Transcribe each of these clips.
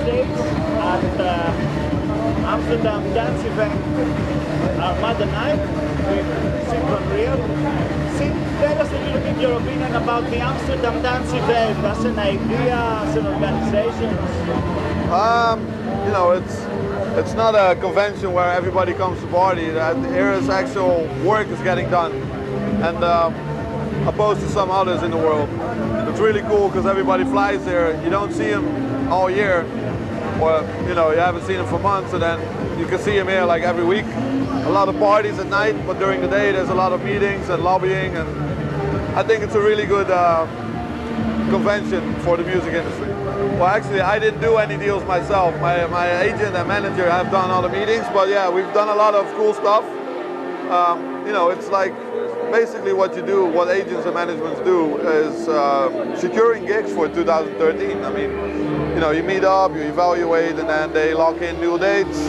backstage at Amsterdam dance event Armada Night with Sied van Riel. Sied, tell us a little bit your opinion about the Amsterdam dance event as an idea, as an organization. You know, it's not a convention where everybody comes to party. Here is actual work is getting done, and opposed to some others in the world. It's really cool because everybody flies here. You don't see them all year, or you know, you haven't seen them for months, and then you can see them here like every week. A lot of parties at night, but during the day there's a lot of meetings and lobbying, and I think it's a really good convention for the music industry. Well, actually, I didn't do any deals myself. My agent and manager have done all the meetings, but yeah, we've done a lot of cool stuff. You know, it's like basically what you do, what agents and managements do is securing gigs for 2013. I mean, you know, you meet up, you evaluate, and then they lock in new dates.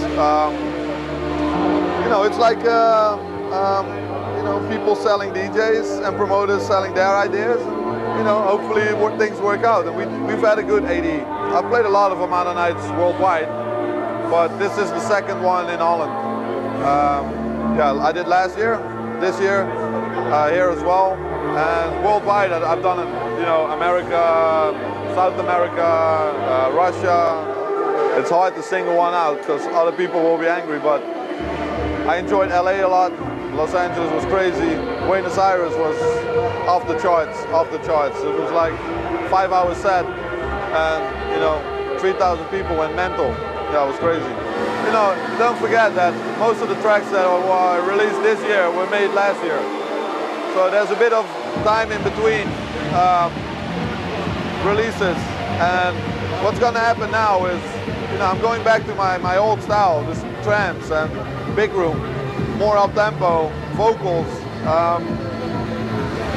You know, it's like you know, people selling DJs and promoters selling their ideas. You know, hopefully things work out, and we've had a good ADE. I've played a lot of Armada Nights worldwide, but this is the second one in Holland. Yeah, I did last year, this year, here as well, and worldwide I've done it. You know, America, South America, Russia. It's hard to single one out because other people will be angry, but I enjoyed LA a lot. Los Angeles was crazy. Buenos Aires was off the charts, off the charts. It was like 5-hour set, and you know, 3,000 people went mental. Yeah, it was crazy. You know, don't forget that most of the tracks that were released this year were made last year. So there's a bit of time in between releases, and what's gonna happen now is, you know, I'm going back to my old style, this trance and big room. More up-tempo, vocals.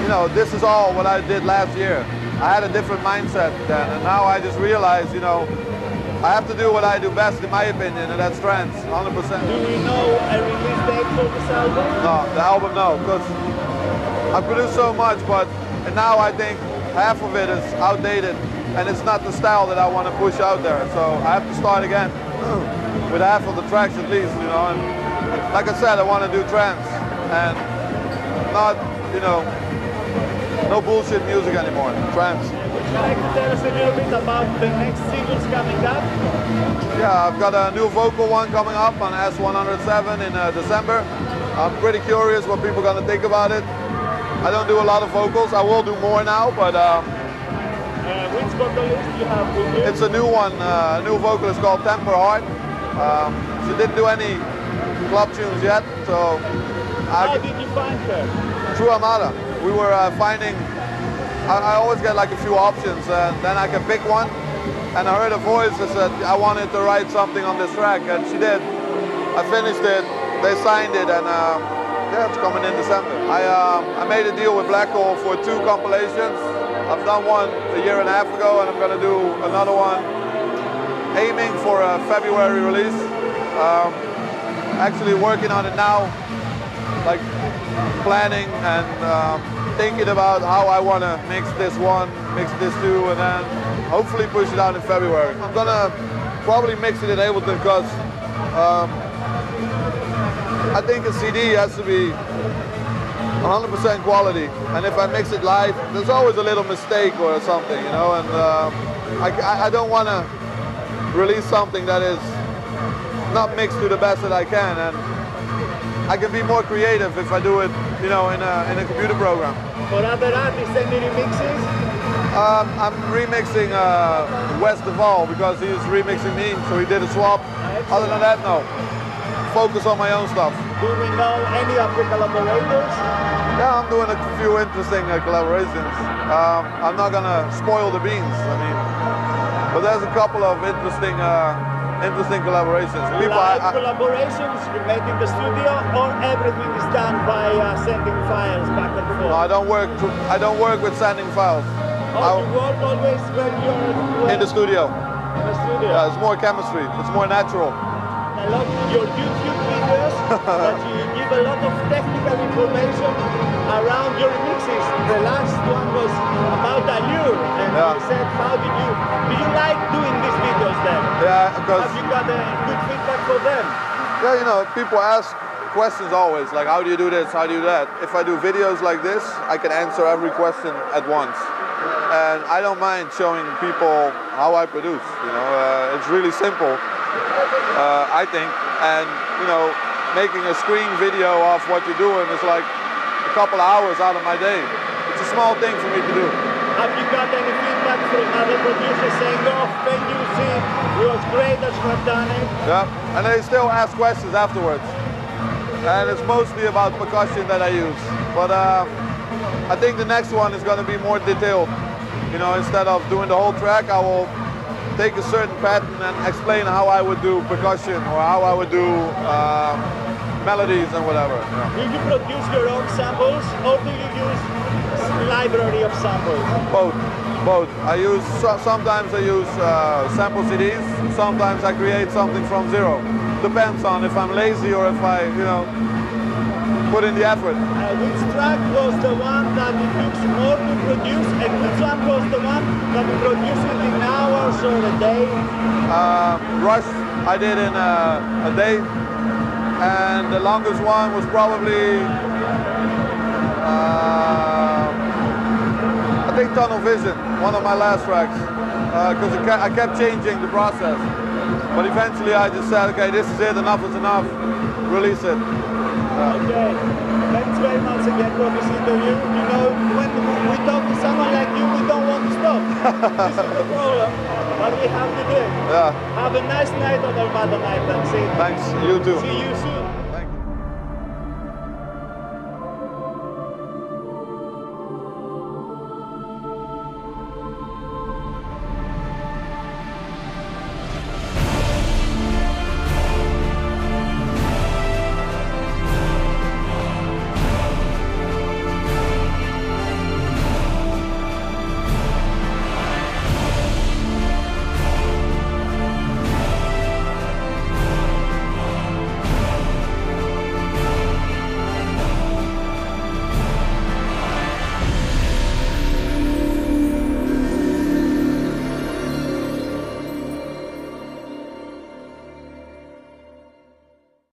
You know, this is all what I did last year. I had a different mindset then, and now I just realized, you know, I have to do what I do best in my opinion, and that's trance, 100%. Do we know a release date for this album? No, the album no, because I produced so much, but and now I think half of it is outdated, and it's not the style that I want to push out there. So I have to start again with half of the tracks at least, you know. And, like I said, I want to do trance and not, you know, no bullshit music anymore. Trance. Would you like to tell us a little bit about the next singles coming up? Yeah, I've got a new vocal one coming up on S107 in December. I'm pretty curious what people are going to think about it. I don't do a lot of vocals. I will do more now, but which vocalist you have with you? It's a new one. A new vocalist called Temper Hard. She didn't do any club tunes yet, so how did you find her? Through Armada. We were finding, I always get like a few options, and then I can pick one, and I heard a voice that said I wanted to write something on this track, and she did. I finished it, they signed it, and yeah, it's coming in December. I made a deal with Black Hole for 2 compilations. I've done one a year and a half ago, and I'm going to do another one, aiming for a February release. Actually working on it now, like planning and thinking about how I want to mix this one, mix this two, and then hopefully push it out in February. I'm gonna probably mix it in Ableton because I think a CD has to be 100% quality, and if I mix it live, there's always a little mistake or something, you know, and I don't want to release something that is not mixed to the best that I can, and I can be more creative if I do it, you know, in a computer program. For other artists, any remixes? I'm remixing Wes Deval because he's remixing me, so he did a swap. Other than that, no. Focus on my own stuff. Do we know any of the collaborators? Yeah, I'm doing a few interesting collaborations. I'm not gonna spoil the beans, I mean, but there's a couple of interesting collaborations. Live collaborations you made in the studio, or everything is done by sending files back and forth? No, I don't work with sending files. Oh, you work always when you're in the studio. In the studio. Yeah, it's more chemistry. It's more natural. I love your YouTube videos that you give have a lot of technical information around your mixes. The last one was about Allure, and you said, do you like doing these videos then? Yeah, because have you got a good feedback for them? Yeah, you know, people ask questions always, like how do you do this, how do you do that? If I do videos like this, I can answer every question at once. And I don't mind showing people how I produce, you know, it's really simple, I think, and, you know, making a screen video of what you're doing is like a couple of hours out of my day. It's a small thing for me to do. Have you got any feedback from other producers saying, oh, thank you, Sied, it was great that you have done it? Yeah, and they still ask questions afterwards. And it's mostly about percussion that I use. But I think the next one is going to be more detailed. You know, instead of doing the whole track, I will take a certain pattern and explain how I would do percussion or how I would do melodies and whatever. Yeah. Do you produce your own samples or do you use a library of samples? Both. I use, sometimes I use sample CDs, sometimes I create something from zero. Depends on if I'm lazy or if I, you know, put in the effort. Which track was the one that it took more to produce, and which one was the one that you produced it in hours or a day? Rush I did in a day, and the longest one was probably I think Tunnel Vision, one of my last tracks, because I kept changing the process. But eventually I just said, okay, this is it, enough is enough, release it. Okay, thanks very much again for this interview. You know, when we talk to someone like you, we don't want to stop. This is the problem, but we have to do it. Yeah. Have a nice night on Armada Night, and see. Thanks, you too. See you soon.